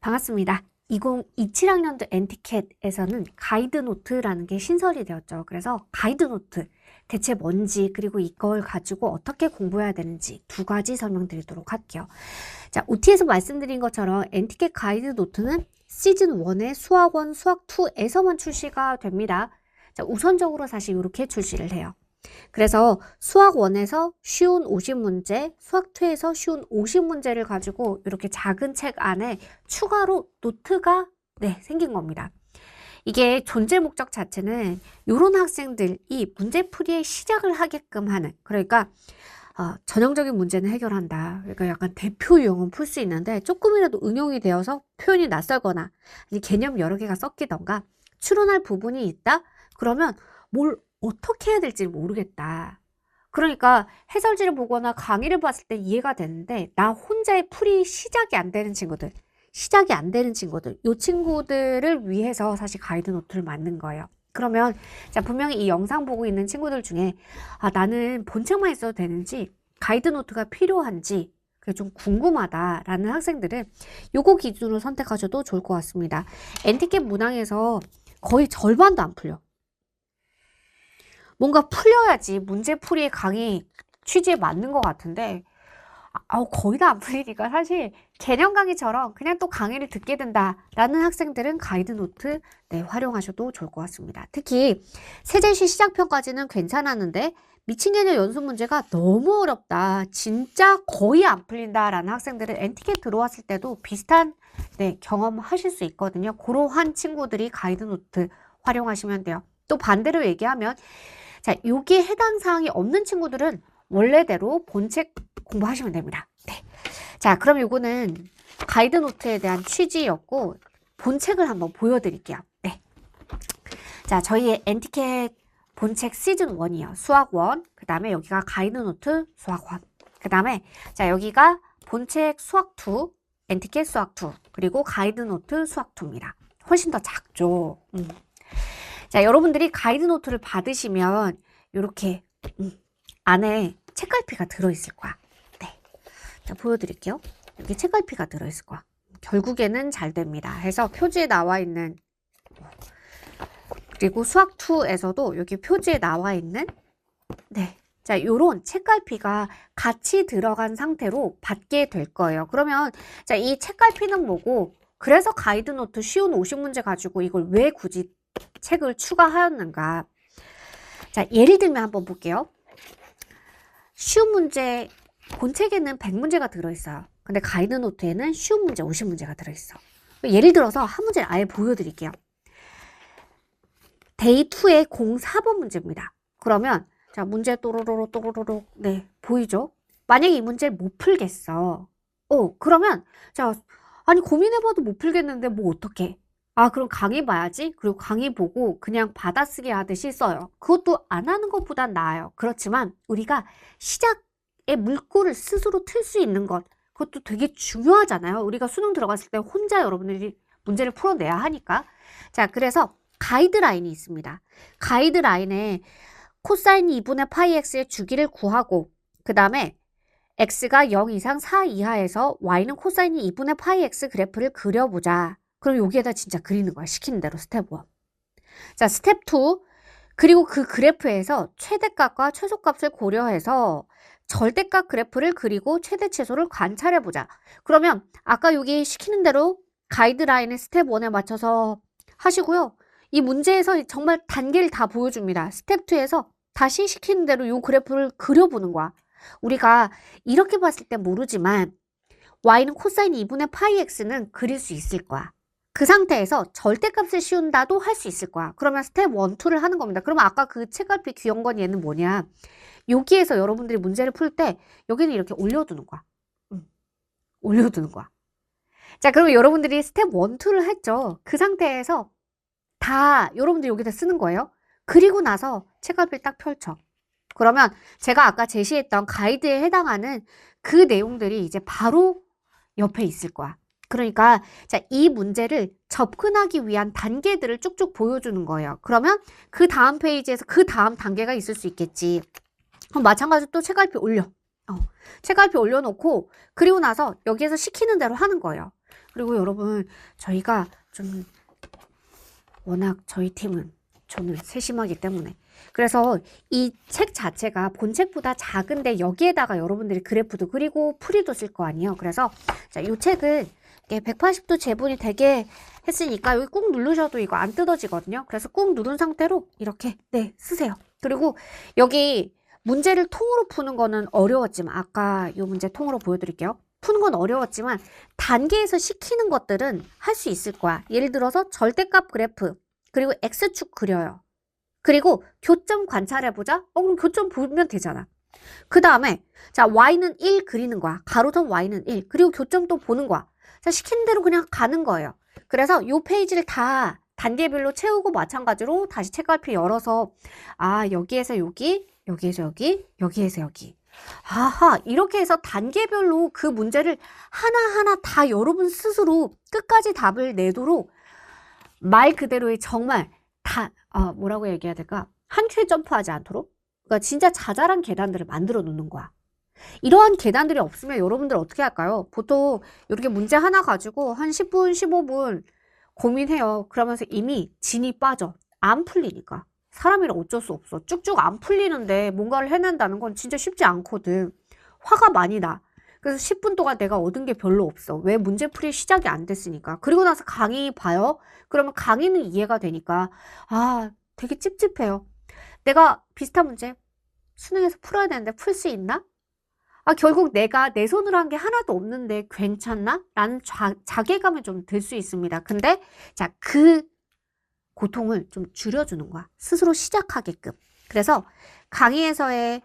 반갑습니다. 2027학년도 엔티켓에서는 가이드노트라는 게 신설이 되었죠. 그래서 가이드노트, 대체 뭔지, 그리고 이걸 가지고 어떻게 공부해야 되는지 두 가지 설명드리도록 할게요. 자, OT에서 말씀드린 것처럼 엔티켓 가이드노트는 시즌 1의 수학 1, 수학 2에서만 출시가 됩니다. 자, 우선적으로 사실 이렇게 출시를 해요. 그래서 수학 1에서 쉬운 50문제, 수학 2에서 쉬운 50문제를 가지고 이렇게 작은 책 안에 추가로 노트가 생긴 겁니다. 이게 존재 목적 자체는 이런 학생들이 문제풀이의 시작을 하게끔 하는, 그러니까 전형적인 문제는 해결한다. 그러니까 약간 대표 유형은 풀 수 있는데 조금이라도 응용이 되어서 표현이 낯설거나 개념 여러 개가 섞이던가 추론할 부분이 있다? 그러면 뭘 어떻게 해야 될지 모르겠다. 그러니까 해설지를 보거나 강의를 봤을 때 이해가 되는데 나 혼자의 풀이 시작이 안 되는 친구들, 이 친구들을 위해서 사실 가이드 노트를 만든 거예요. 그러면 자, 분명히 이 영상 보고 있는 친구들 중에 나는 본책만 있어도 되는지 가이드 노트가 필요한지 그게 좀 궁금하다라는 학생들은 요거 기준으로 선택하셔도 좋을 것 같습니다. 엔티켓 문항에서 거의 절반도 안 풀려. 뭔가 풀려야지 문제풀이의 강의 취지에 맞는 것 같은데 거의 다 안 풀리니까 사실 개념 강의처럼 그냥 또 강의를 듣게 된다라는 학생들은 가이드노트 활용하셔도 좋을 것 같습니다. 특히 세제시 시작편까지는 괜찮았는데 미친 개념 연습 문제가 너무 어렵다, 진짜 거의 안 풀린다라는 학생들은 엔티켓 들어왔을 때도 비슷한 경험하실 수 있거든요. 그러한 친구들이 가이드노트 활용하시면 돼요. 또 반대로 얘기하면 자, 여기에 해당 사항이 없는 친구들은 원래대로 본책 공부하시면 됩니다. 자, 그럼 요거는 가이드 노트에 대한 취지였고 본책을 한번 보여드릴게요. 자, 저희의 엔티켓 본책 시즌 1이요. 수학 1. 그 다음에 여기가 가이드 노트 수학 1. 그 다음에 자, 여기가 본책 수학 2, 엔티켓 수학 2, 그리고 가이드 노트 수학 2입니다. 훨씬 더 작죠. 자, 여러분들이 가이드 노트를 받으시면 이렇게 안에 책갈피가 들어있을 거야. 자, 보여드릴게요. 여기 책갈피가 들어있을 거야. 결국에는 잘 됩니다. 해서 표지에 나와 있는, 그리고 수학 2에서도 여기 표지에 나와 있는 자, 요런 책갈피가 같이 들어간 상태로 받게 될 거예요. 그러면 자, 이 책갈피는 뭐고, 그래서 가이드 노트 쉬운 50문제 가지고 이걸 왜 굳이 책을 추가하였는가. 자, 예를 들면 한번 볼게요. 쉬운 문제, 본책에는 100문제가 들어있어요. 근데 가이드 노트에는 쉬운 문제 50문제가 들어있어. 예를 들어서 한 문제를 아예 보여드릴게요. 데이 2의 04번 문제입니다. 그러면 자, 문제 또로로로 보이죠? 만약에 이 문제를 못 풀겠어. 그러면 자, 아니 고민해봐도 못 풀겠는데 뭐 어떡해? 그럼 강의 봐야지. 그리고 강의 보고 그냥 받아쓰기 하듯이 써요. 그것도 안 하는 것보단 나아요. 그렇지만 우리가 시작의 물꼬를 스스로 틀 수 있는 것, 그것도 되게 중요하잖아요. 우리가 수능 들어갔을 때 혼자 여러분들이 문제를 풀어내야 하니까. 자, 그래서 가이드라인이 있습니다. 가이드라인에 코사인 2분의 파이 x의 주기를 구하고, 그 다음에 x가 0 이상 4 이하에서 y는 코사인 2분의 파이 x 그래프를 그려보자. 그럼 여기에다 진짜 그리는 거야. 시키는 대로 스텝 1. 자, 스텝 2. 그리고 그 그래프에서 최대값과 최소값을 고려해서 절대값 그래프를 그리고 최대 최소를 관찰해보자. 그러면 아까 여기 시키는 대로 가이드라인의 스텝 1에 맞춰서 하시고요. 이 문제에서 정말 단계를 다 보여줍니다. 스텝 2에서 다시 시키는 대로 이 그래프를 그려보는 거야. 우리가 이렇게 봤을 때 모르지만 y는 코사인 2분의 파이 x는 그릴 수 있을 거야. 그 상태에서 절대값을 씌운다도 할 수 있을 거야. 그러면 스텝 1, 2를 하는 겁니다. 그러면 아까 그 책갈피 귀여운 건 얘는 뭐냐? 여기에서 여러분들이 문제를 풀 때 여기는 이렇게 올려두는 거야. 올려두는 거야. 자, 그러면 여러분들이 스텝 1, 2를 했죠. 그 상태에서 다 여러분들이 여기다 쓰는 거예요. 그리고 나서 책갈피를 딱 펼쳐. 그러면 제가 아까 제시했던 가이드에 해당하는 그 내용들이 이제 바로 옆에 있을 거야. 그러니까 자, 이 문제를 접근하기 위한 단계들을 쭉쭉 보여주는 거예요. 그러면 그 다음 페이지에서 그 다음 단계가 있을 수 있겠지. 그럼 마찬가지로 또 책갈피 올려. 책갈피 올려놓고 그리고 나서 여기에서 시키는 대로 하는 거예요. 그리고 여러분, 저희가 좀 워낙 저희 팀은 저는 세심하기 때문에 그래서 이 책 자체가 본책보다 작은데 여기에다가 여러분들이 그래프도 그리고 풀이도 쓸 거 아니에요. 그래서 자, 이 책은 180도 재분이 되게 했으니까 여기 꾹 누르셔도 이거 안 뜯어지거든요. 그래서 꾹 누른 상태로 이렇게 네 쓰세요. 그리고 여기 문제를 통으로 푸는 거는 어려웠지만 아까 이 문제 통으로 보여드릴게요. 푸는 건 어려웠지만 단계에서 시키는 것들은 할 수 있을 거야. 예를 들어서 절대값 그래프 그리고 X축 그려요. 그리고 교점 관찰해보자. 그럼 교점 보면 되잖아. 그 다음에 자 Y는 1 그리는 거야. 가로선 Y는 1. 그리고 교점 또 보는 거야. 자 시키는 대로 그냥 가는 거예요. 그래서 요 페이지를 다 단계별로 채우고 마찬가지로 다시 책갈피 열어서 아 여기에서 여기, 여기에서 여기, 여기에서 여기. 아하 이렇게 해서 단계별로 그 문제를 하나하나 다 여러분 스스로 끝까지 답을 내도록 말 그대로의 정말 다 뭐라고 얘기해야 될까? 한 큐에 점프하지 않도록 그러니까 진짜 자잘한 계단들을 만들어 놓는 거야. 이러한 계단들이 없으면 여러분들 어떻게 할까요? 보통 이렇게 문제 하나 가지고 한 10분, 15분 고민해요. 그러면서 이미 진이 빠져. 안 풀리니까. 사람이라 어쩔 수 없어. 쭉쭉 안 풀리는데 뭔가를 해낸다는 건 진짜 쉽지 않거든. 화가 많이 나. 그래서 10분 동안 내가 얻은 게 별로 없어. 왜 문제풀이 시작이 안 됐으니까. 그리고 나서 강의 봐요. 그러면 강의는 이해가 되니까 아 되게 찝찝해요. 내가 비슷한 문제 수능에서 풀어야 되는데 풀 수 있나? 결국 내가 내 손으로 한 게 하나도 없는데 괜찮나? 라는 자괴감이 좀 들 수 있습니다. 근데 자, 그 고통을 좀 줄여주는 거야. 스스로 시작하게끔. 그래서 강의에서의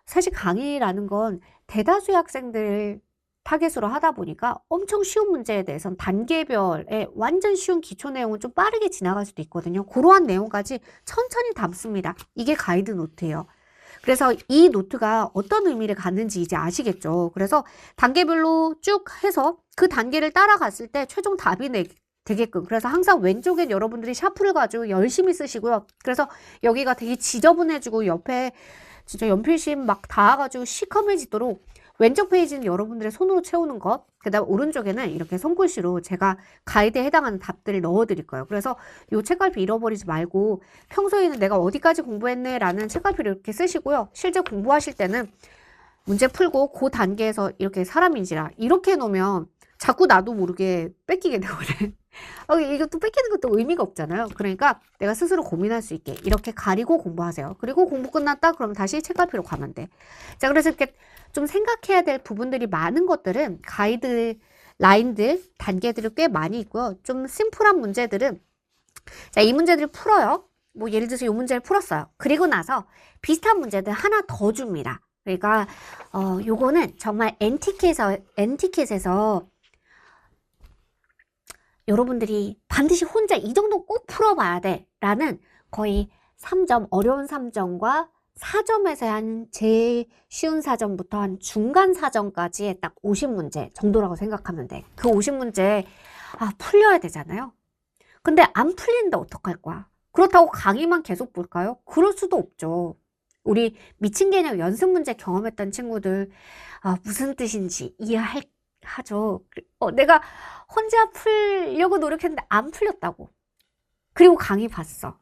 사실 강의라는 건 대다수의 학생들 타겟으로 하다 보니까 엄청 쉬운 문제에 대해서는 단계별의 완전 쉬운 기초 내용은 좀 빠르게 지나갈 수도 있거든요. 그러한 내용까지 천천히 담습니다. 이게 가이드 노트예요. 그래서 이 노트가 어떤 의미를 갖는지 이제 아시겠죠? 그래서 단계별로 쭉 해서 그 단계를 따라갔을 때 최종 답이 되게끔. 그래서 항상 왼쪽엔 여러분들이 샤프를 가지고 열심히 쓰시고요. 그래서 여기가 되게 지저분해지고 옆에 진짜 연필심 막 닿아가지고 시커매지도록 왼쪽 페이지는 여러분들의 손으로 채우는 것, 그 다음 오른쪽에는 이렇게 손글씨로 제가 가이드에 해당하는 답들을 넣어드릴 거예요. 그래서 이 책갈피 잃어버리지 말고 평소에는 내가 어디까지 공부했네 라는 책갈피를 이렇게 쓰시고요. 실제 공부하실 때는 문제 풀고 그 단계에서 이렇게 사람인지라 이렇게 해놓으면 자꾸 나도 모르게 뺏기게 되거든. 이것도 뺏기는 것도 의미가 없잖아요. 그러니까 내가 스스로 고민할 수 있게 이렇게 가리고 공부하세요. 그리고 공부 끝났다 그러면 다시 책갈피로 가면 돼. 자, 그래서 이렇게 좀 생각해야 될 부분들이 많은 것들은 가이드 라인들, 단계들이 꽤 많이 있고요. 좀 심플한 문제들은 자, 이 문제들을 풀어요. 뭐 예를 들어서 이 문제를 풀었어요. 그리고 나서 비슷한 문제들 하나 더 줍니다. 그러니까 요거는 정말 엔티켓에서 여러분들이 반드시 혼자 이 정도 꼭 풀어봐야 돼 라는 거의 3점, 어려운 3점과 4점에서 한 제일 쉬운 4점부터 한 중간 4점까지의 딱 50문제 정도라고 생각하면 돼. 그 50문제 풀려야 되잖아요. 근데 안 풀리는데 어떡할 거야? 그렇다고 강의만 계속 볼까요? 그럴 수도 없죠. 우리 미친 개념 연습 문제 경험했던 친구들 무슨 뜻인지 이해하죠. 내가 혼자 풀려고 노력했는데 안 풀렸다고. 그리고 강의 봤어.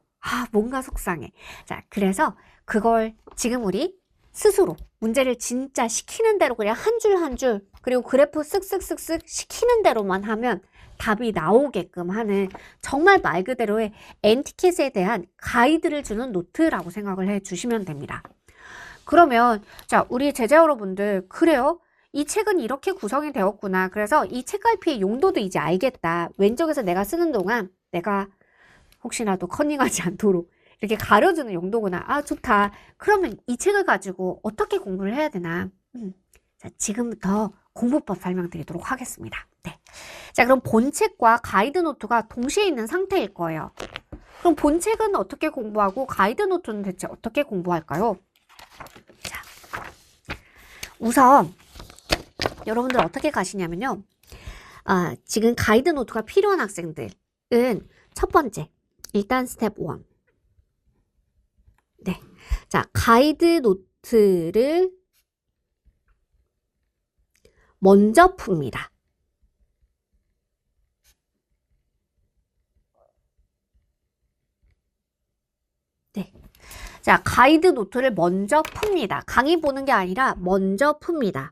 뭔가 속상해. 자, 그래서 그걸 지금 우리 스스로 문제를 진짜 시키는 대로 그냥 한 줄 한 줄 그리고 그래프 쓱쓱쓱쓱 시키는 대로만 하면 답이 나오게끔 하는 정말 말 그대로의 엔티켓에 대한 가이드를 주는 노트라고 생각을 해 주시면 됩니다. 그러면 자, 우리 제자 여러분들 그래요? 이 책은 이렇게 구성이 되었구나. 그래서 이 책갈피의 용도도 이제 알겠다. 왼쪽에서 내가 쓰는 동안 내가 혹시라도 커닝하지 않도록 이렇게 가려주는 용도구나. 좋다. 그러면 이 책을 가지고 어떻게 공부를 해야 되나? 자, 지금부터 공부법 설명드리도록 하겠습니다. 네. 자, 그럼 본책과 가이드 노트가 동시에 있는 상태일 거예요. 그럼 본책은 어떻게 공부하고 가이드 노트는 대체 어떻게 공부할까요? 자, 우선 여러분들 어떻게 가시냐면요. 지금 가이드 노트가 필요한 학생들은 첫 번째, 일단 스텝 1. 네. 자, 가이드 노트를 먼저 풉니다. 자, 가이드 노트를 먼저 풉니다. 강의 보는 게 아니라 먼저 풉니다.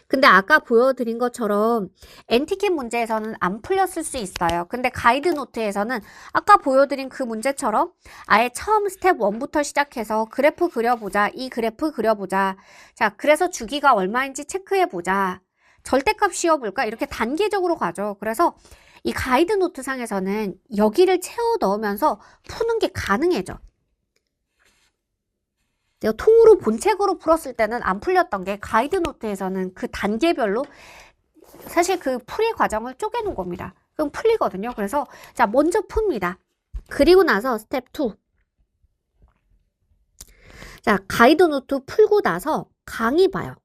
근데 아까 보여드린 것처럼 엔티켓 문제에서는 안 풀렸을 수 있어요. 근데 가이드 노트에서는 아까 보여드린 그 문제처럼 아예 처음 스텝 1부터 시작해서 그래프 그려보자. 이 그래프 그려보자. 자, 그래서 주기가 얼마인지 체크해보자. 절대값 씌워볼까? 이렇게 단계적으로 가죠. 그래서 이 가이드 노트 상에서는 여기를 채워 넣으면서 푸는 게 가능해져. 내가 통으로 본책으로 풀었을 때는 안 풀렸던 게 가이드 노트에서는 그 단계별로 사실 그 풀이 과정을 쪼개놓은 겁니다. 그럼 풀리거든요. 그래서 자, 먼저 풉니다. 그리고 나서 스텝 2. 자, 가이드 노트 풀고 나서 강의 봐요.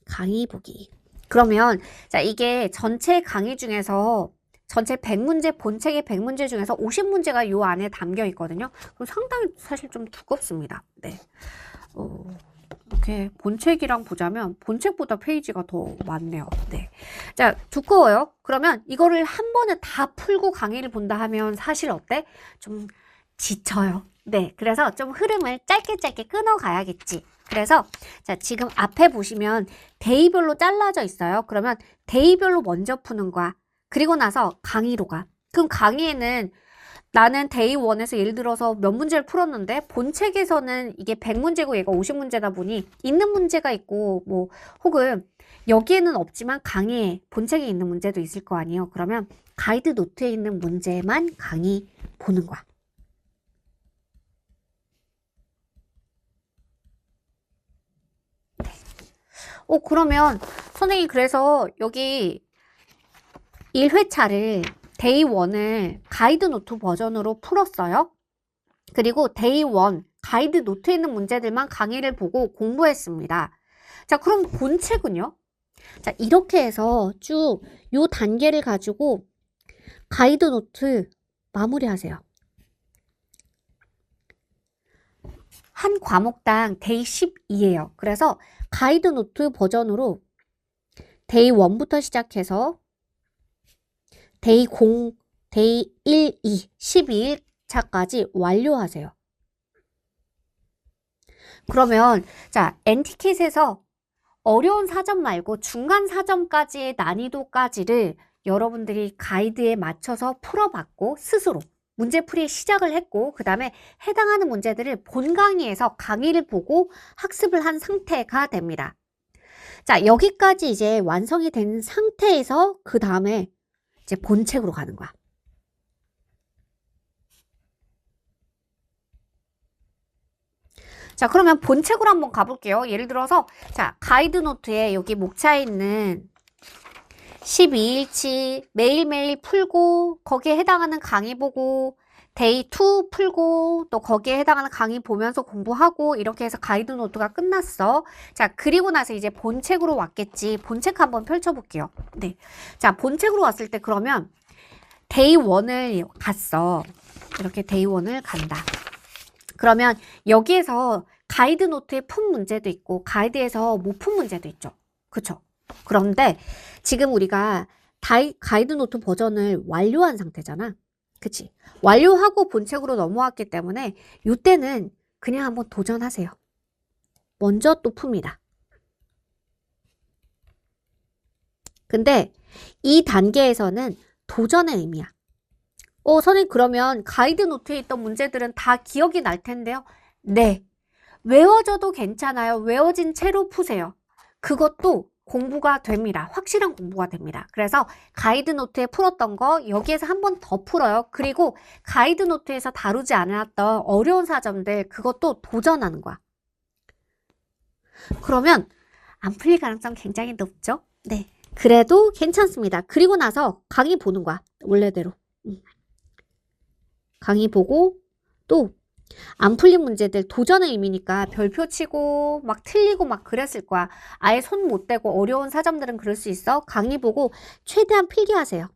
강의 보기. 그러면 자, 이게 전체 강의 중에서 전체 100문제, 본책의 100문제 중에서 50문제가 요 안에 담겨 있거든요. 그럼 상당히 사실 좀 두껍습니다. 네. 이렇게 본책이랑 보자면 본책보다 페이지가 더 많네요. 네. 자, 두꺼워요. 그러면 이거를 한 번에 다 풀고 강의를 본다 하면 사실 어때? 좀 지쳐요. 네. 그래서 좀 흐름을 짧게 끊어가야겠지. 그래서 자, 지금 앞에 보시면 데이별로 잘라져 있어요. 그러면 데이별로 먼저 푸는 거야. 그리고 나서 강의로 가. 그럼 강의에는 나는 데이 1에서 예를 들어서 몇 문제를 풀었는데 본책에서는 이게 100문제고 얘가 50문제다 보니 있는 문제가 있고 뭐 혹은 여기에는 없지만 강의에 본책에 있는 문제도 있을 거 아니에요. 그러면 가이드 노트에 있는 문제만 강의 보는 거야. 네. 그러면 선생님 그래서 여기 1회차를 데이 1을 가이드 노트 버전으로 풀었어요. 그리고 데이 1 가이드 노트에 있는 문제들만 강의를 보고 공부했습니다. 자, 그럼 본책은요? 자, 이렇게 해서 쭉 요 단계를 가지고 가이드 노트 마무리하세요. 한 과목당 데이 12예요. 그래서 가이드 노트 버전으로 데이 1부터 시작해서 데이 0, 데이 1, 2, 12일차까지 완료하세요. 그러면 자, 엔티켓에서 어려운 사점 말고 중간 사점까지의 난이도까지를 여러분들이 가이드에 맞춰서 풀어봤고 스스로 문제풀이 시작을 했고 그 다음에 해당하는 문제들을 본 강의에서 강의를 보고 학습을 한 상태가 됩니다. 자, 여기까지 이제 완성이 된 상태에서 그 다음에 이제 본책으로 가는 거야. 자, 그러면 본책으로 한번 가볼게요. 예를 들어서 자, 가이드 노트에 여기 목차에 있는 12일치 매일매일 풀고 거기에 해당하는 강의 보고 데이 2 풀고 또 거기에 해당하는 강의 보면서 공부하고 이렇게 해서 가이드 노트가 끝났어. 자, 그리고 나서 이제 본책으로 왔겠지. 본책 한번 펼쳐볼게요. 네. 자, 본책으로 왔을 때 그러면 데이 1을 갔어. 이렇게 데이 1을 간다. 그러면 여기에서 가이드 노트에 푼 문제도 있고 가이드에서 못 푼 문제도 있죠. 그쵸? 그런데 지금 우리가 가이드 노트 버전을 완료한 상태잖아. 그치? 완료하고 본책으로 넘어왔기 때문에 이때는 그냥 한번 도전하세요. 먼저 또 풉니다. 근데 이 단계에서는 도전의 의미야. 선생님 그러면 가이드 노트에 있던 문제들은 다 기억이 날 텐데요. 네. 외워져도 괜찮아요. 외워진 채로 푸세요. 그것도 공부가 됩니다. 확실한 공부가 됩니다. 그래서 가이드 노트에 풀었던 거 여기에서 한 번 더 풀어요. 그리고 가이드 노트에서 다루지 않았던 어려운 사점들 그것도 도전하는 거야. 그러면 안 풀릴 가능성 굉장히 높죠? 네. 그래도 괜찮습니다. 그리고 나서 강의 보는 거야. 원래대로. 강의 보고 또 안 풀린 문제들 도전의 의미니까 별표 치고 막 틀리고 막 그랬을 거야. 아예 손 못 대고 어려운 사점들은 그럴 수 있어. 강의 보고 최대한 필기하세요.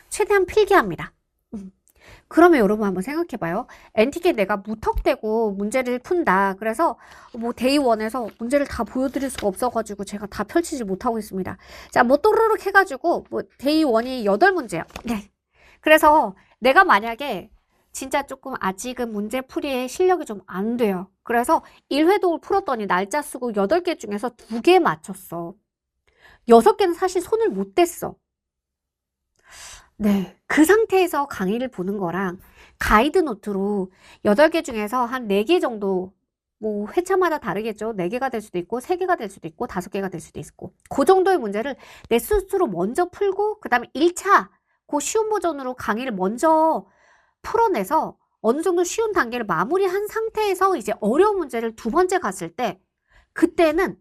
최대한 필기합니다. 그러면 여러분 한번 생각해봐요. NTK 내가 무턱대고 문제를 푼다. 그래서 뭐 데이원에서 문제를 다 보여드릴 수가 없어가지고 제가 다 펼치지 못하고 있습니다. 자, 뭐 또르륵 해가지고 뭐 데이원이 8문제요. 네. 그래서 내가 만약에 진짜 조금 아직은 문제풀이에 실력이 좀 안 돼요. 그래서 1회독을 풀었더니 날짜 쓰고 8개 중에서 2개 맞췄어. 6개는 사실 손을 못 댔어. 네. 그 상태에서 강의를 보는 거랑 가이드 노트로 8개 중에서 한 4개 정도, 뭐 회차마다 다르겠죠. 4개가 될 수도 있고 3개가 될 수도 있고 5개가 될 수도 있고 그 정도의 문제를 내 스스로 먼저 풀고 그 다음에 1차 그 쉬운 버전으로 강의를 먼저 풀어내서 어느 정도 쉬운 단계를 마무리한 상태에서 이제 어려운 문제를 2번째 갔을 때 그때는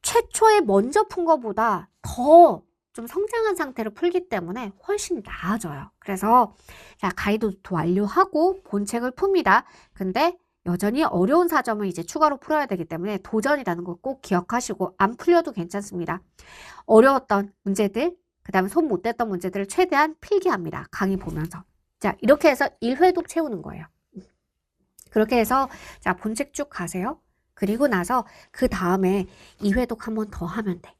최초에 먼저 푼 것보다 더 좀 성장한 상태로 풀기 때문에 훨씬 나아져요. 그래서 자, 가이드도 완료하고 본책을 풉니다. 근데 여전히 어려운 사점을 이제 추가로 풀어야 되기 때문에 도전이라는 걸 꼭 기억하시고 안 풀려도 괜찮습니다. 어려웠던 문제들, 그 다음에 손 못 댔던 문제들을 최대한 필기합니다. 강의 보면서. 자, 이렇게 해서 1회독 채우는 거예요. 그렇게 해서 자, 본책 쭉 가세요. 그리고 나서 그 다음에 2회독 한 번 더 하면 돼.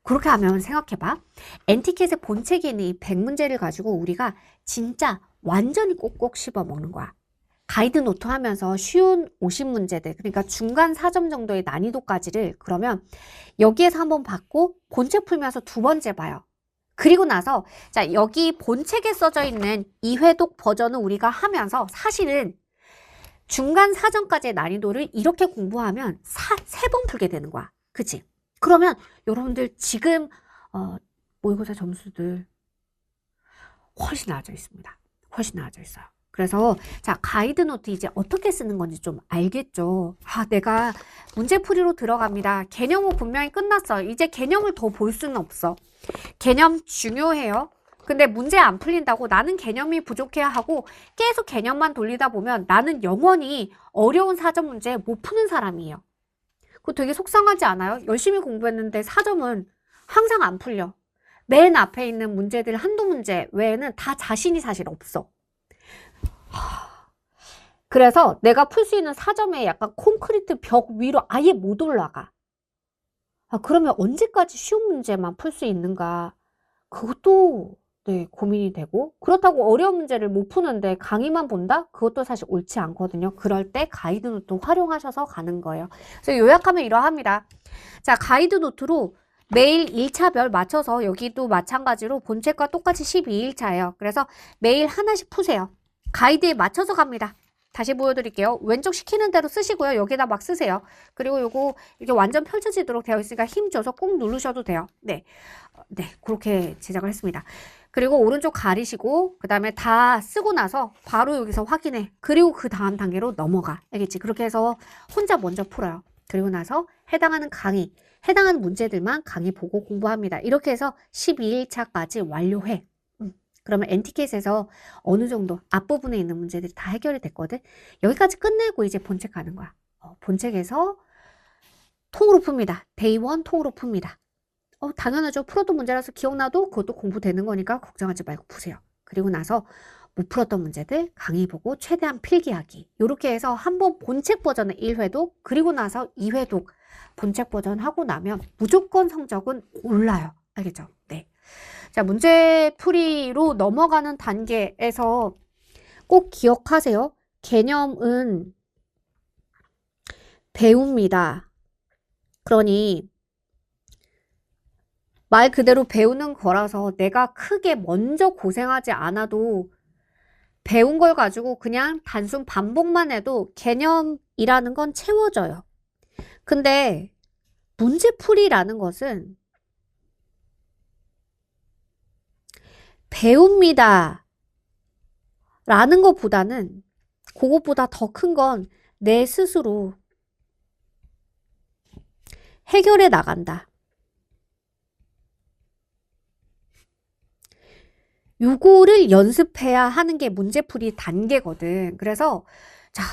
그렇게 하면 생각해봐. 엔티켓의 본책에 있는 이 100문제를 가지고 우리가 진짜 완전히 꼭꼭 씹어 먹는 거야. 가이드 노트 하면서 쉬운 50문제들, 그러니까 중간 4점 정도의 난이도까지를 그러면 여기에서 한번 받고 본책 풀면서 2번째 봐요. 그리고 나서 자, 여기 본책에 써져 있는 2회독 버전을 우리가 하면서 사실은 중간 4점까지의 난이도를 이렇게 공부하면 3번 풀게 되는 거야. 그치? 그러면 여러분들 지금 모의고사 점수들 훨씬 나아져 있습니다. 훨씬 나아져 있어요. 그래서 자, 가이드 노트 이제 어떻게 쓰는 건지 좀 알겠죠? 아, 내가 문제풀이로 들어갑니다. 개념은 분명히 끝났어. 이제 개념을 더 볼 수는 없어. 개념 중요해요. 근데 문제 안 풀린다고 나는 개념이 부족해야 하고 계속 개념만 돌리다 보면 나는 영원히 어려운 사전 문제 못 푸는 사람이에요. 그거 되게 속상하지 않아요? 열심히 공부했는데 4점은 항상 안 풀려. 맨 앞에 있는 문제들 한두 문제 외에는 다 자신이 사실 없어. 그래서 내가 풀 수 있는 4점에 약간 콘크리트 벽 위로 아예 못 올라가. 그러면 언제까지 쉬운 문제만 풀 수 있는가? 그것도 네, 고민이 되고 그렇다고 어려운 문제를 못 푸는데 강의만 본다? 그것도 사실 옳지 않거든요. 그럴 때 가이드 노트 활용하셔서 가는 거예요. 그래서 요약하면 이러합니다. 자, 가이드 노트로 매일 1차별 맞춰서 여기도 마찬가지로 본책과 똑같이 12일차예요. 그래서 매일 하나씩 푸세요. 가이드에 맞춰서 갑니다. 다시 보여드릴게요. 왼쪽 시키는 대로 쓰시고요. 여기다 막 쓰세요. 그리고 요거 이렇게 완전 펼쳐지도록 되어 있으니까 힘 줘서 꾹 누르셔도 돼요. 네, 그렇게 제작을 했습니다. 그리고 오른쪽 가리시고 그 다음에 다 쓰고 나서 바로 여기서 확인해. 그리고 그 다음 단계로 넘어가. 알겠지? 그렇게 해서 혼자 먼저 풀어요. 그리고 나서 해당하는 강의, 해당하는 문제들만 강의 보고 공부합니다. 이렇게 해서 12일차까지 완료해. 그러면 엔티켓에서 어느 정도 앞부분에 있는 문제들이 다 해결이 됐거든. 여기까지 끝내고 이제 본책 가는 거야. 본책에서 통으로 풉니다. 데이 1 통으로 풉니다. 당연하죠. 풀었던 문제라서 기억나도 그것도 공부되는 거니까 걱정하지 말고 푸세요. 그리고 나서 못 풀었던 문제들 강의 보고 최대한 필기하기. 이렇게 해서 한번 본책 버전의 1회독 그리고 나서 2회독 본책 버전 하고 나면 무조건 성적은 올라요. 알겠죠? 네. 자, 문제풀이로 넘어가는 단계에서 꼭 기억하세요. 개념은 배웁니다. 그러니 말 그대로 배우는 거라서 내가 크게 먼저 고생하지 않아도 배운 걸 가지고 그냥 단순 반복만 해도 개념이라는 건 채워져요. 근데 문제풀이라는 것은 배웁니다 라는 것보다는 그것보다 더 큰 건 내 스스로 해결해 나간다. 요거를 연습해야 하는 게 문제풀이 단계거든. 그래서 자,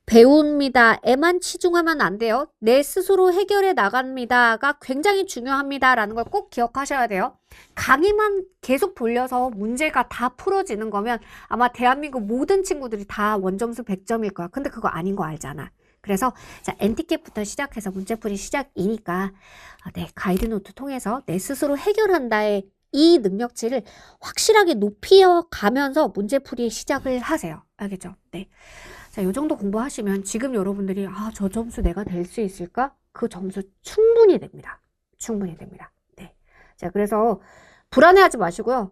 배웁니다에만 치중하면 안 돼요. 내 스스로 해결해 나갑니다가 굉장히 중요합니다라는 걸 꼭 기억하셔야 돼요. 강의만 계속 돌려서 문제가 다 풀어지는 거면 아마 대한민국 모든 친구들이 다 원점수 100점일 거야. 근데 그거 아닌 거 알잖아. 그래서 자, 엔티켓부터 시작해서 문제풀이 시작이니까 네, 가이드노트 통해서 내 스스로 해결한다의 이 능력치를 확실하게 높여가면서 문제풀이 시작을 하세요. 알겠죠? 네. 자, 요 정도 공부하시면 지금 여러분들이 저 점수 내가 될 수 있을까? 그 점수 충분히 됩니다. 충분히 됩니다. 네. 자, 그래서 불안해하지 마시고요.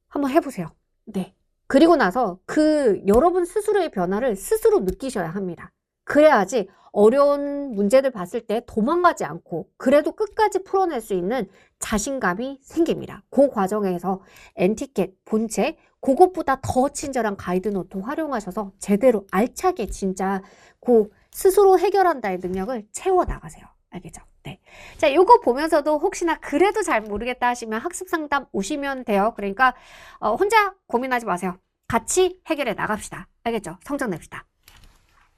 한번 해보세요. 네. 그리고 나서 그 여러분 스스로의 변화를 스스로 느끼셔야 합니다. 그래야지 어려운 문제들 봤을 때 도망가지 않고 그래도 끝까지 풀어낼 수 있는 자신감이 생깁니다. 그 과정에서 엔티켓, 본체, 그것보다 더 친절한 가이드노트 활용하셔서 제대로 알차게 진짜 그 스스로 해결한다의 능력을 채워나가세요. 알겠죠? 네. 자, 요거 보면서도 혹시나 그래도 잘 모르겠다 하시면 학습 상담 오시면 돼요. 그러니까 혼자 고민하지 마세요. 같이 해결해 나갑시다. 알겠죠? 성장 냅시다.